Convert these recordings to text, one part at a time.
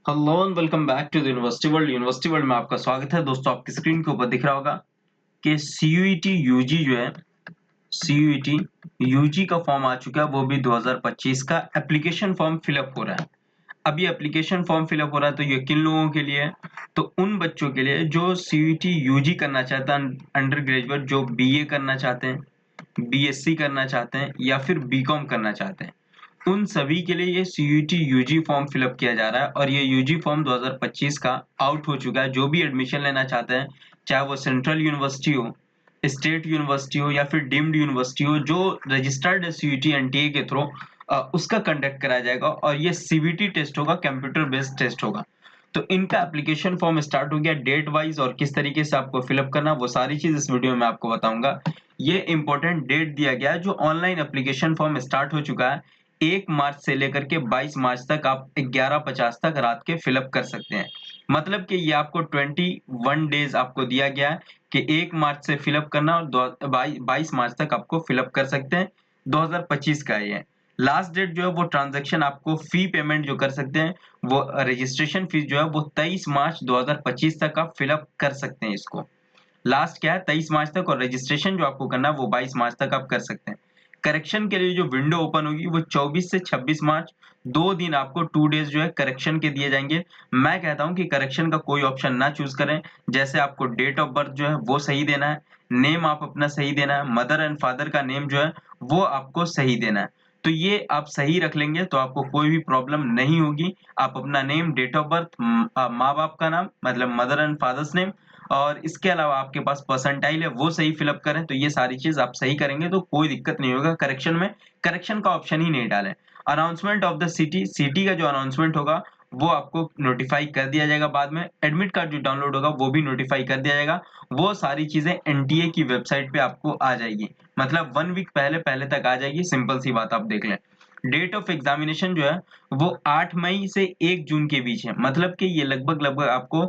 Hello and welcome back to the university world. University world में आपका स्वागत है। दोस्तों, आपकी स्क्रीन के ऊपर दिख रहा होगा कि सीयूईटी यूजी जो है, सीयूईटी यूजी का फॉर्म आ चुका है, वो भी 2025 का एप्लीकेशन फॉर्म फिलअप हो रहा है। अब ये एप्लीकेशन फॉर्म फिलअप हो रहा है तो ये किन लोगों के लिए है? तो उन बच्चों के लिए जो सीयूईटी यूजी करना चाहते हैं, अंडर ग्रेजुएट, जो बीए करना चाहते हैं, बीएससी करना चाहते हैं या फिर बीकॉम करना चाहते हैं, उन सभी के लिए ये सीयूईटी यूजी फॉर्म फिलअप किया जा रहा है। और ये यूजी फॉर्म 2025 का आउट हो चुका है। जो भी एडमिशन लेना चाहते हैं, चाहे वो सेंट्रल यूनिवर्सिटी हो, स्टेट यूनिवर्सिटी हो या फिर डीम्ड यूनिवर्सिटी हो, जो रजिस्टर्ड है सीयूईटी एनटीए के थ्रू, उसका कंडक्ट कराया जाएगा। और ये सीबीटी टेस्ट होगा, कंप्यूटर बेस्ड टेस्ट होगा। तो इनका एप्लीकेशन फॉर्म स्टार्ट हो गया डेट वाइज, और किस तरीके से आपको फिलअप करना, वो सारी चीज इस वीडियो में आपको बताऊंगा। ये इंपॉर्टेंट डेट दिया गया है। जो ऑनलाइन एप्लीकेशन फॉर्म स्टार्ट हो चुका है, 1 मार्च से लेकर के 22 मार्च तक आप 11:50 तक रात के फिलअप कर सकते हैं। मतलब कि ये आपको 21 डेज आपको दिया गया है कि 1 मार्च से फिलअप करना और 22 मार्च तक आपको फिलअप कर सकते हैं। 2025 का ये लास्ट डेट जो है, वो ट्रांजैक्शन आपको फी पेमेंट जो कर सकते हैं, वो रजिस्ट्रेशन फीस जो है वो 23 मार्च 2025 तक आप फिलअप कर सकते हैं। इसको लास्ट क्या है, 23 मार्च तक, और रजिस्ट्रेशन जो आपको करना है वो 22 मार्च तक आप कर सकते हैं। करेक्शन के लिए जो विंडो ओपन होगी वो 24 से 26 मार्च, 2 दिन आपको 2 डेज जो है करेक्शन के दिए जाएंगे। मैं कहता हूं कि करेक्शन का कोई ऑप्शन ना चूज करें। जैसे आपको डेट ऑफ बर्थ जो है वो सही देना है, नेम आप अपना सही देना है, मदर एंड फादर का नेम जो है वो आपको सही देना है। तो ये आप सही रख लेंगे तो आपको कोई भी प्रॉब्लम नहीं होगी। आप अपना नेम, डेट ऑफ बर्थ, माँ बाप का नाम मतलब मदर एंड फादर्स नेम, और इसके अलावा आपके पास परसेंटाइल है वो सही फिलअप करें। तो ये सारी चीज आप सही करेंगे तो कोई दिक्कत नहीं होगा। करेक्शन में करेक्शन का ऑप्शन ही नहीं डालें। Announcement of the city, city का जो अनाउंसमेंट होगा वो आपको नोटिफाई कर दिया जाएगा। बाद में एडमिट कार्ड जो डाउनलोड होगा वो भी नोटिफाई कर दिया जाएगा। वो सारी चीजें एनटीए की वेबसाइट पे आपको आ जाएगी, मतलब 1 वीक पहले पहले तक आ जाएगी। सिंपल सी बात, आप देख लें। डेट ऑफ एग्जामिनेशन जो है वो 8 मई से 1 जून के बीच है। मतलब कि ये लगभग लगभग आपको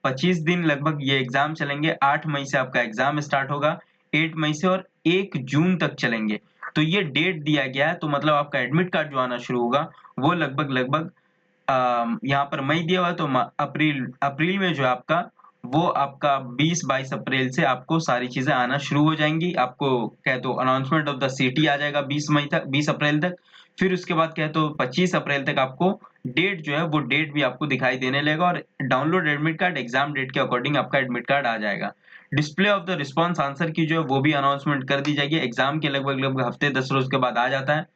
25 दिन लगभग ये एग्जाम चलेंगे। 8 मई से आपका एग्जाम स्टार्ट होगा, 8 मई से, और 1 जून तक चलेंगे। तो ये डेट दिया गया है, तो मतलब आपका एडमिट कार्ड जो आना शुरू होगा वो लगभग लगभग यहाँ पर मई दिया हुआ है, तो अप्रैल अप्रैल में जो है आपका, वो आपका 20-22 अप्रैल से आपको सारी चीजें आना शुरू हो जाएंगी। आपको कह तो अनाउंसमेंट ऑफ द सिटी आ जाएगा 20 मई तक, 20 अप्रैल तक। फिर उसके बाद कह तो 25 अप्रैल तक आपको डेट जो है वो डेट भी आपको दिखाई देने लगेगा, और download admit card exam date के अकॉर्डिंग आपका एडमिट कार्ड आ जाएगा। Display of the response answer key जो है वो भी अनाउंसमेंट कर दी जाएगी। एग्जाम के लगभग लगभग हफ्ते 10 रोज के बाद आ जाता है।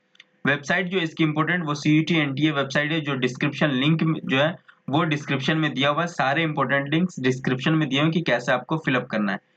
वेबसाइट जो इसकी इंपॉर्टेंट, वो सीईटी एनटीए वेबसाइट है, जो डिस्क्रिप्शन लिंक जो है वो डिस्क्रिप्शन में दिया हुआ है। सारे इंपॉर्टेंट लिंक्स डिस्क्रिप्शन में दिए हुए हैं कि कैसे आपको फिलअप करना है।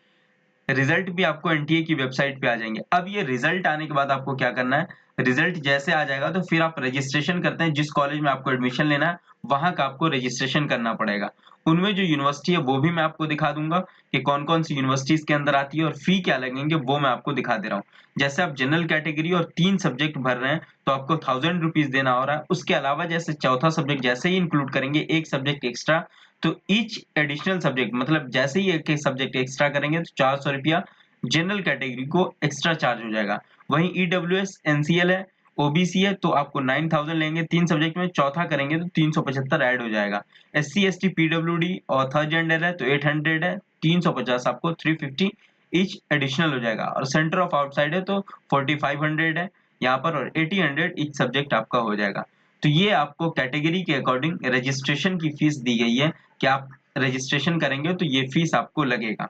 रिजल्ट भी आपको एनटीए की वेबसाइट पे आ जाएंगे। अब ये रिजल्ट आने के बाद आपको क्या करना है, रिजल्ट जैसे आ जाएगा तो फिर आप रजिस्ट्रेशन करते हैं। जिस कॉलेज में आपको एडमिशन लेना है वहां का आपको रजिस्ट्रेशन करना पड़ेगा। उनमें जो यूनिवर्सिटी है वो भी मैं आपको दिखा दूंगा कि कौन कौन सी यूनिवर्सिटीज के अंदर आती है, और फी क्या लगेंगे वो मैं आपको दिखा दे रहा हूँ। जैसे आप जनरल कैटेगरी और 3 सब्जेक्ट भर रहे हैं तो आपको 1000 रुपीज देना हो रहा है। उसके अलावा जैसे चौथा सब्जेक्ट जैसे ही इंक्लूड करेंगे, एक सब्जेक्ट एक्स्ट्रा, तो ईच एडिशनल सब्जेक्ट मतलब जैसे ही एक सब्जेक्ट एक्स्ट्रा करेंगे तो 400 रुपया जनरल कैटेगरी को एक्स्ट्रा चार्ज हो जाएगा। वहीं ईडब्ल्यूएस एनसीएल है, ओबीसी है, तो आपको 9000 लेंगे 3 सब्जेक्ट में, चौथा करेंगे तो 375 ऐड हो जाएगा। एससी एसटी पीडब्ल्यूडी और थर्ड जेंडर है तो 800 है, 350 आपको 350 ईच एडिशनल हो जाएगा। और सेंटर ऑफ आउटसाइड है तो 4500 है यहाँ पर, और 80 ईच सब्जेक्ट आपका हो जाएगा। तो ये आपको कैटेगरी के अकॉर्डिंग रजिस्ट्रेशन की फीस दी गई है कि आप रजिस्ट्रेशन करेंगे तो ये फीस आपको लगेगा।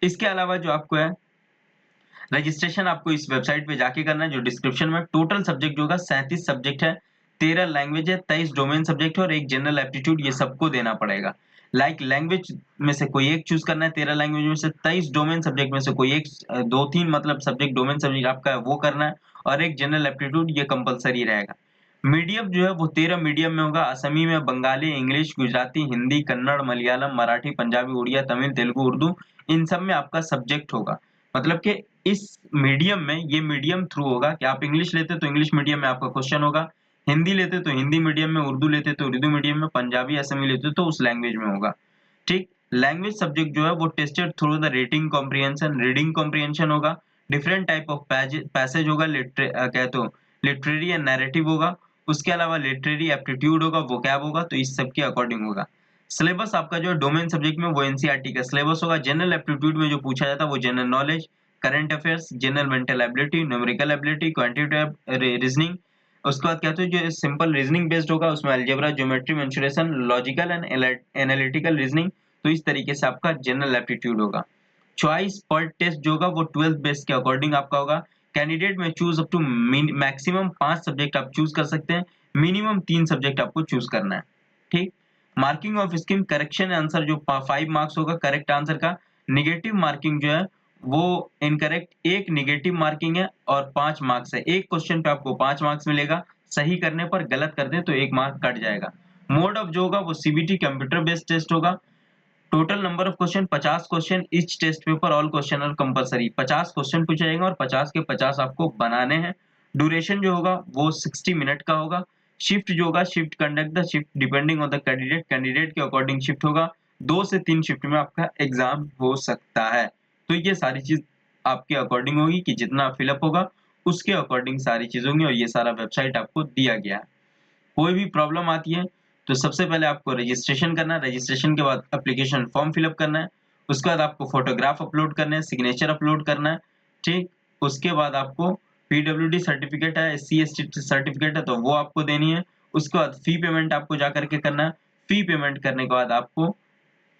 इसके अलावा जो आपको है, रजिस्ट्रेशन आपको इस वेबसाइट पे जाके करना है जो डिस्क्रिप्शन में। टोटल सब्जेक्ट जो होगा 37 सब्जेक्ट है, 13 लैंग्वेज है, 23 डोमेन सब्जेक्ट है, और एक जनरल एप्टीट्यूड, ये सबको देना पड़ेगा। लैंग्वेज में से कोई एक चूज करना है, 13 लैंग्वेज में से, 23 डोमेन सब्जेक्ट में से कोई एक, 2-3 मतलब सब्जेक्ट डोमेन सब्जेक्ट आपका है वो करना है, और एक जनरल एप्टीट्यूड ये कंपलसरी रहेगा। मीडियम जो है वो 13 मीडियम में होगा, असमी में, बंगाली, इंग्लिश, गुजराती, हिंदी, कन्नड़, मलयालम, मराठी, पंजाबी, उड़िया, तमिल, तेलुगु, उर्दू, इन सब में आपका सब्जेक्ट होगा। मतलब कि इस मीडियम में, ये मीडियम थ्रू होगा कि आप इंग्लिश लेते तो इंग्लिश मीडियम में आपका क्वेश्चन होगा, हिंदी लेते तो हिंदी मीडियम में, उर्दू लेते तो उर्दू मीडियम में, पंजाबी असमी लेते तो उस लैंग्वेज में होगा। ठीक। लैंग्वेज सब्जेक्ट जो है वो tested through the rating comprehension, reading comprehension होगा, डिफरेंट टाइप ऑफ पैसेज होगा, कह तो लिटरेरी एंड नैरेटिव होगा, उसके अलावा लिटरेरी एप्टीट्यूड होगा, वोकैब होगा, तो इस सब के अकॉर्डिंग होगा। सिलेबस आपका जो है डोमेन सब्जेक्ट में वो एनसीईआरटी का सिलेबस होगा। जनरल एप्टीट्यूड में जो पूछा जाता है वो general knowledge, current affairs, general mental ability, numerical ability, quantitative reasoning. उसके बाद क्या होता है जो सिंपल रीजनिंग बेस्ड होगा उसमें algebra, geometry, mensuration, logical and analytical reasoning. तो इस तरीके से आपका जनरल एप्टीट्यूड होगा। चॉइस पर टेस्ट जो होगा वो 12th बेस के अकॉर्डिंग आपका होगा। कैंडिडेट में choose up to maximum 5 subject आप चूज कर सकते हैं, मिनिमम 3 सब्जेक्ट आपको चूज करना है। ठीक। Marking of scheme correction answer जो 5 मार्क्स होगा करेक्ट आंसर का। निगेटिव मार्किंग जो है वो इनकरेक्ट एक निगेटिव मार्किंग है और 5 मार्क्स है। एक क्वेश्चन पे आपको 5 मार्क्स मिलेगा, सही करने पर, गलत कर दें तो 1 मार्क कट जाएगा। मोड ऑफ जो होगा वो सीबीटी कंप्यूटर बेस्ड टेस्ट होगा। Total number of question 50 question, each test paper all question are compulsory. 50 question पूछे जाएंगे और 50 के 50 आपको बनाने हैं। ड्यूरेशन जो होगा वो 60 मिनट का होगा। शिफ्ट जो होगा shift conduct the shift depending on the candidate, candidate के अकॉर्डिंग शिफ्ट होगा। 2 से 3 शिफ्ट में आपका एग्जाम हो सकता है। तो ये सारी चीज आपके अकॉर्डिंग होगी कि जितना फिलअप होगा उसके अकॉर्डिंग सारी चीज होंगी और ये सारा वेबसाइट आपको दिया गया है। कोई भी प्रॉब्लम आती है तो सबसे पहले आपको रजिस्ट्रेशन करना है, रजिस्ट्रेशन के बाद एप्लीकेशन फॉर्म फिलअप करना है, उसके बाद आपको फोटोग्राफ अपलोड करना है, सिग्नेचर अपलोड करना है। ठीक। उसके बाद आपको पीडब्ल्यूडी सर्टिफिकेट है, एससी एसटी सर्टिफिकेट है तो वो आपको देनी है। उसके बाद फी पेमेंट आपको जा करके करना है। फी पेमेंट करने के बाद आपको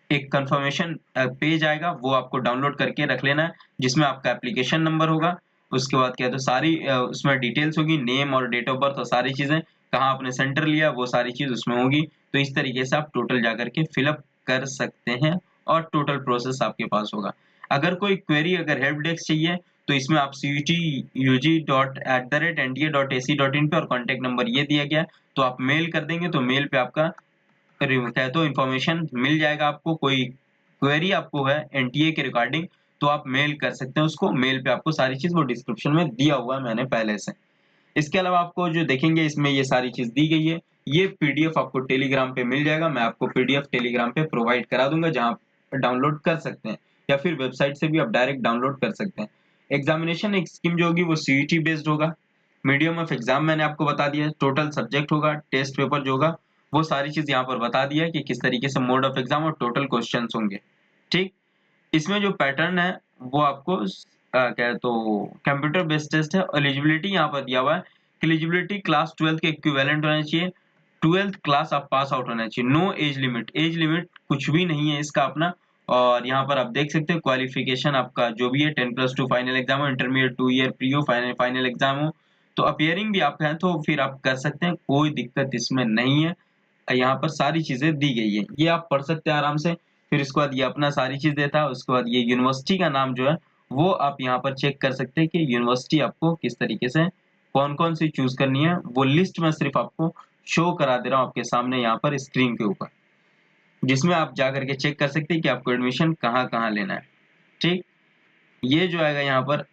एक कंफर्मेशन पेज आएगा वो आपको डाउनलोड करके रख लेना है जिसमें आपका एप्लीकेशन नंबर होगा। उसके बाद क्या तो सारी उसमें डिटेल्स होगी, नेम और डेट ऑफ बर्थ और सारी चीजें, कहाँ आपने सेंटर लिया वो सारी चीज उसमें होगी। तो इस तरीके से आप टोटल जाकर के फिलअप कर सकते हैं और टोटल प्रोसेस आपके पास होगा। अगर कोई क्वेरी अगर हेल्प डेस्क चाहिए तो इसमें आप cutug@nda.ac.in पे और कॉन्टेक्ट नंबर ये दिया गया तो आप मेल कर देंगे तो मेल पे आपका तो इन्फॉर्मेशन मिल जाएगा आपको। कोई क्वेरी आपको है एनटीए के रिगार्डिंग तो आप मेल कर सकते हैं उसको, मेल पे आपको सारी चीज वो डिस्क्रिप्शन में दिया हुआ है मैंने पहले से। इसके अलावा आपको जो देखेंगे इसमें ये सारी चीज दी गई है। ये पीडीएफ आपको टेलीग्राम पे मिल जाएगा, मैं आपको पीडीएफ टेलीग्राम पे प्रोवाइड करा दूंगा जहां डाउनलोड कर सकते हैं या फिर वेबसाइट से भी आप डायरेक्ट डाउनलोड कर सकते हैं। एग्जामिनेशन एक स्कीम जो होगी वो सीईटी बेस्ड होगा। मीडियम ऑफ एग्जाम मैंने आपको बता दिया है, टोटल सब्जेक्ट होगा, टेस्ट पेपर जो होगा वो सारी चीज यहाँ पर बता दिया है कि किस तरीके से मोड ऑफ एग्जाम और टोटल क्वेश्चंस होंगे। ठीक। इसमें जो पैटर्न है वो आपको क्या है तो कंप्यूटर बेस्ड टेस्ट है। एलिजिबिलिटी यहाँ पर दिया हुआ है, एलिजिबिलिटी क्लास 12 के इक्विवेलेंट होना चाहिए, 12th क्लास आप पास आउट होना चाहिए। No age limit, age limit कुछ भी नहीं है इसका अपना। और यहाँ पर आप देख सकते हैं क्वालिफिकेशन आपका जो भी है 10+2 फाइनल एग्जाम हो, इंटरमीडिएट 2 ईयर प्री हो, फाइनल एग्जाम हो, तो अपियरिंग भी आप हैं तो फिर आप कर सकते हैं, कोई दिक्कत इसमें नहीं है। यहाँ पर सारी चीजें दी गई है, ये आप पढ़ सकते हैं आराम से। फिर इसके बाद ये अपना सारी चीज देता है। उसके बाद ये यूनिवर्सिटी का नाम जो है वो आप यहाँ पर चेक कर सकते हैं कि यूनिवर्सिटी आपको किस तरीके से कौन कौन सी चूज करनी है, वो लिस्ट में सिर्फ आपको शो करा दे रहा हूँ आपके सामने यहाँ पर स्क्रीन के ऊपर, जिसमें आप जा करके चेक कर सकते हैं कि आपको एडमिशन कहाँ कहाँ लेना है। ठीक। ये जो आएगा यहाँ पर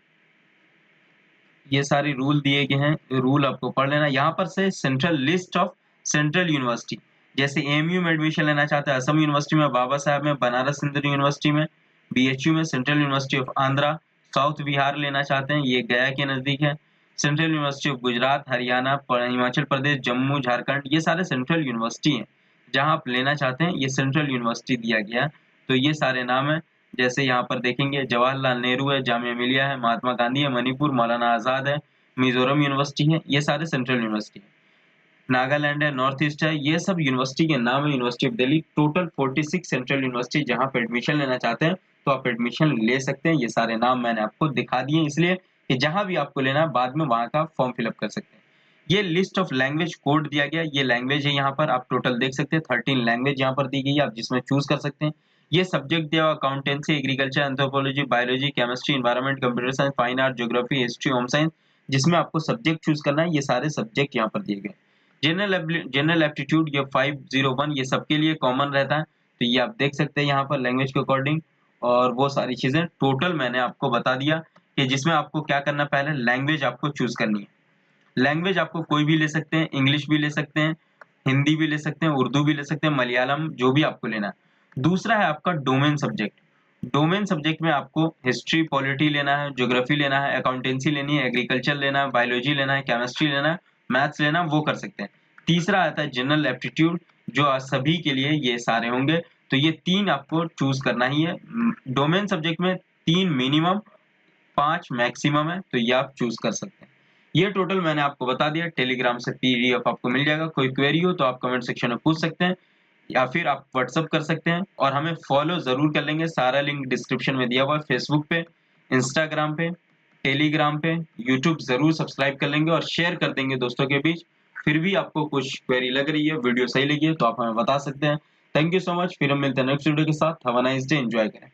ये सारी रूल दिए गए हैं, रूल आपको पढ़ लेना। यहाँ पर से central list of central university, जैसे एएमयू में एडमिशन लेना चाहते हैं असम यूनिवर्सिटी में, बाबा साहब में, बनारस हिंदू यूनिवर्सिटी में, बीएचयू में, central university of Andhra, south Bihar लेना चाहते हैं ये गया के नजदीक है, central university of Gujarat, Haryana, Himachal Pradesh, Jammu, Jharkhand, ये सारे सेंट्रल यूनिवर्सिटी हैं जहाँ आप लेना चाहते हैं। ये सेंट्रल यूनिवर्सिटी दिया गया है तो ये सारे नाम है। जैसे यहाँ पर देखेंगे जवाहरलाल नेहरू है, जामिया मिलिया है, महात्मा गांधी है, मणिपुर मौलाना आजाद है, मिजोरम यूनिवर्सिटी है, ये सारे सेंट्रल यूनिवर्सिटी है। नागालैंड है, नॉर्थ ईस्ट है, ये सब यूनिवर्सिटी के नाम है। University of Delhi, total 46 central university जहाँ पे एडमिशन लेना चाहते हैं तो आप एडमिशन ले सकते हैं। ये सारे नाम मैंने आपको दिखा दिए इसलिए कि जहां भी आपको लेना है बाद में वहां का फॉर्म फिलअप कर सकते हैं। ये लिस्ट ऑफ लैंग्वेज कोड दिया गया, ये लैंग्वेज है यहाँ पर आप टोटल देख सकते हैं 13 लैंग्वेज यहाँ पर दी गई है, आप जिसमें चूज कर सकते हैं। ये सब्जेक्ट दिया हुआ accountancy, agriculture, anthropology, biology, chemistry, environment, computer science, fine art, geography, history, home science, जिसमें आपको सब्जेक्ट चूज करना है। ये सारे सब्जेक्ट यहाँ पर दिए गए। जनरल एप्टीट्यूड ये 501 ये सबके लिए कॉमन रहता है तो ये आप देख सकते हैं यहाँ पर लैंग्वेज के अकॉर्डिंग। और वो सारी चीजें टोटल मैंने आपको बता दिया कि जिसमें आपको क्या करना, पहले लैंग्वेज आपको चूज करनी है। लैंग्वेज आपको कोई भी ले सकते हैं, इंग्लिश भी ले सकते हैं, हिंदी भी ले सकते हैं, उर्दू भी ले सकते हैं, मलयालम, जो भी आपको लेना है। दूसरा है आपका डोमेन सब्जेक्ट। डोमेन सब्जेक्ट में आपको हिस्ट्री पॉलिटी लेना है, ज्योग्राफी लेना है, अकाउंटेंसी लेनी है, एग्रीकल्चर लेना है, बायोलॉजी लेना है, केमिस्ट्री लेना है, मैथ्स लेना वो कर सकते हैं। तीसरा आता है जनरल एप्टीट्यूड, जो सभी के लिए ये सारे होंगे, तो ये 3 आपको चूज करना ही है। डोमेन सब्जेक्ट में 3 मिनिमम, 5 मैक्सिमम है, तो ये आप चूज कर सकते हैं। ये टोटल मैंने आपको बता दिया। टेलीग्राम से पीडीएफ आपको मिल जाएगा। कोई क्वेरी हो तो आप कमेंट सेक्शन में पूछ सकते हैं या फिर आप व्हाट्सअप कर सकते हैं, और हमें फॉलो जरूर कर लेंगे। सारा लिंक डिस्क्रिप्शन में दिया हुआ है। फेसबुक पे, इंस्टाग्राम पे, टेलीग्राम पे, यूट्यूब जरूर सब्सक्राइब कर लेंगे और शेयर कर देंगे दोस्तों के बीच। फिर भी आपको कुछ क्वेरी लग रही है, वीडियो सही लगी है, तो आप हमें बता सकते हैं। Thank you so much. फिर हम मिलते हैं नेक्स्ट वीडियो के साथ। Have a nice day, enjoy करें।